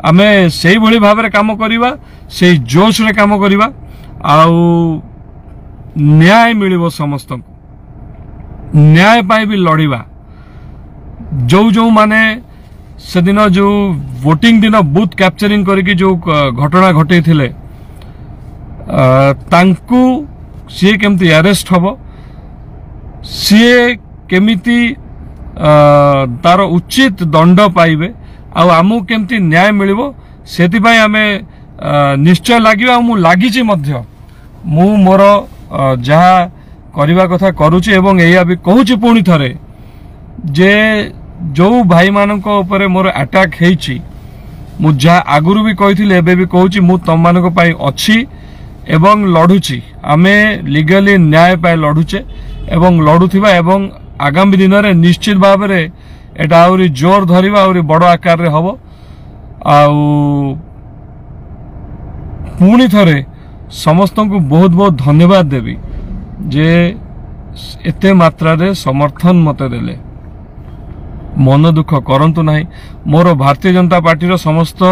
आमे सेही भली भाव रे काम करिबा से जोश रे काम करिबा आउ न्याय मिलिबो समस्त न्याय पाई भी लड़िबा जो जो माने से दिन जो वोटिंग दिन बूथ कैप्चरिंग करके जो घटना घटे थिले तांकु सी केमती अरेस्ट हबो सी केमिति तार उचित दंड पाइबे आ आमु केमती न्याय मिलिबो सेति पई आमे निश्चय लागिबा मु लागिछि मध्य मु मोर जहा करिबा कथा करूछि एवं एया भी कहूछि पुणी थरे जे जो भाई मानक ऊपर मोर अटैक हेछि मु जहा आगुरु भी कहिथिले एबे भी कहूछि मु तम मानक पई अछि एवं लढुछि आमे लीगली न्याय पाई लढुचे एवं लढुथिबा एवं आगामी दिन रे निश्चित भाव रे एटा आउरी जोर धरिबा आउरी बड़ आकार रे हबो आउ पुणी थरे समस्त को बहुत बहुत धन्यवाद देवी जे एते मात्रा रे समर्थन मते देले मन दुख करंतु नाही मोर भारतीय जनता पार्टी रो समस्त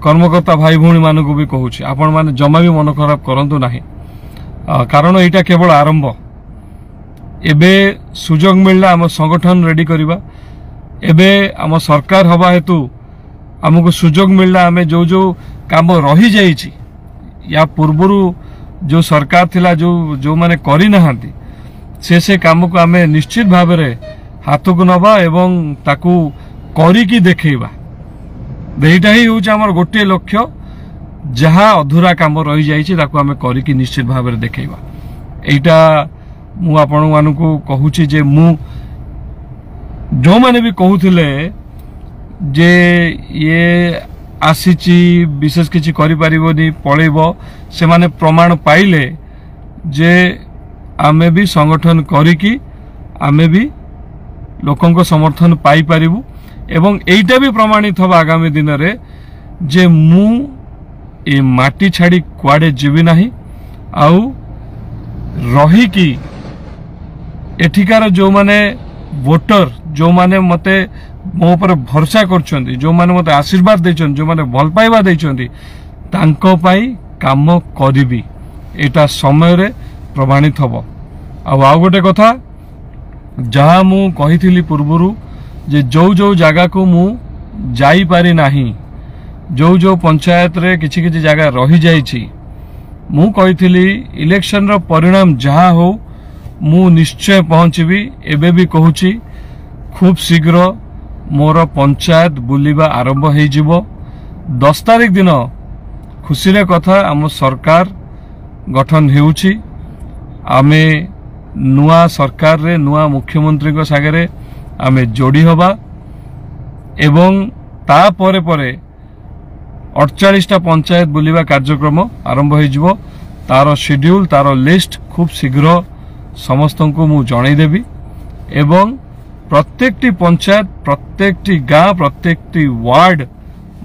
कर्मकर्ता भाई भौणी मानक भी कहूछि आपण माने जमा भी मन खराब करंतु नाही कारण एटा केवल आरंभ एबे सुजोग मिलला हम संगठन रेडी करिबा एबे हम सरकार हवा हेतु हमको सुजोग मिलला हमें जो जो काम रही जाइछि या पूर्वरु जो सरकार थिला जो जो माने करि नहांती से काम को हमें निश्चित भाव रे हाथ को नबा एवं ताकू करी की देखैबा एटा ही होछ हमर गोटे लक्ष्य जहा अधूरा काम रही जाइछि ताकू हमें करी की निश्चित भाव रे देखैबा एटा मु आपण मानकू कहूछि जे मु जो माने भी कहूथिले जे ये आसीची विशेष किछि करि परिबोनी पळेबो से माने प्रमाण पाइले जे आमे भी संगठन करिकी आमे भी लोकन को समर्थन पाई परिबु एवं एइटा भी प्रमाणित हबा आगामी दिन रे जे मु ए माटी छाड़ी कुआडे जीवी नाही आउ रही की एठिकार जो माने वोटर जो माने मते मो ऊपर भरोसा करछंती जो माने मते आशीर्वाद दैछन जो माने भल पाइबा दैछंती तांको पाई काम करिबी एटा समय रे प्रमाणित हबो आ गोटे कथा जहा मु कहिथिली पूर्वरु जे जो जो जगह को मु जाई पारि नाही जो जो पंचायत रे किछि किछि जगह रही जाइछि मु कहिथिली इलेक्शन रो परिणाम जहा हो मु निश्चय पहुंचबी एबे भी कहूछि खूब शीघ्र मोर पंचायत बुलिबा आरंभ हो जिवो 10 तारिख दिन खुशी रे कथा आम सरकार गठन हेउछि आमे नुआ सरकार रे नुआ मुख्यमंत्री को सागरे आमे जोड़ी हबा एवं ता परे परे 48टा पंचायत बुलिबा कार्यक्रम आरंभ हो जिवो तार शेड्यूल तार लिस्ट खूब शीघ्र समस्त को मु जणाई देबी एवं प्रत्येकटी पंचायत प्रत्येकटी गाँ प्रत्येकटी वार्ड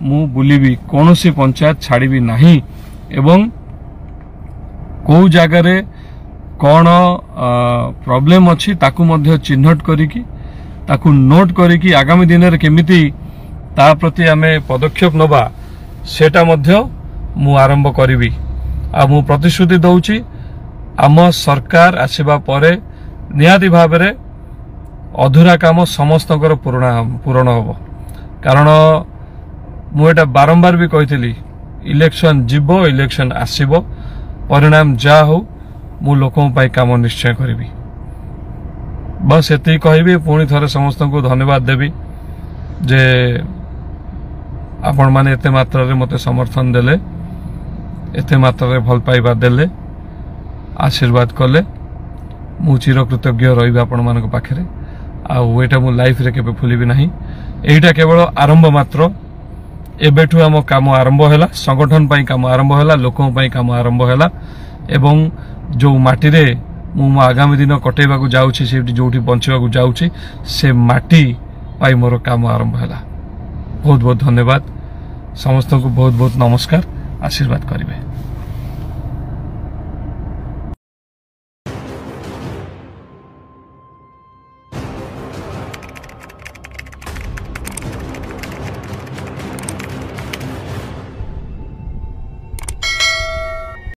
मु बुलिबी कोनोसी पंचायत छाड़ीबी नाही एवं को जगह रे कौन प्रॉब्लम अच्छी ताकू मध्य चिन्हट करिकी ताकू नोट करिकी आगामी दिन रे केमिति ता प्रति आमे पदक्षेप नबा सेटा मध्य मु आरंभ करिबी आ मु प्रतिश्रुति दउची आम सरकार आसीबा परे निहाती भाव रे अधूरा काम समस्त पूरण हम कारण मुझे बारंबार भी कही इलेक्शन जीव इलेक्शन आसब परिणाम जहा हो मु लोकों पाई काम निश्चय करी बस एति कहि पुणी थरे समस्त को धन्यवाद देवी जे आपण माने एते मात्रा रे मते समर्थन देले एते मात्रा रे भल पाइबा देले आशीर्वाद कले मु चिर कृतज्ञ रही आपण मानक पाखरे आटा मो लाइफ रे केबे भूलिबी नाही एटा केवल आरंभ मात्र एबेठु आम काम आरंभ हैला संगठन पाई काम आरंभ हैला लोकों पाई काम आरंभ हैला एवं जो माटी रे मु आगामी दिन कटेबा को जाउछि से जोठी बंचबा को जाउछि से माटी पाई मोर काम आरंभ हैला बहुत बहुत धन्यवाद समस्त को बहुत बहुत नमस्कार आशीर्वाद करिवे।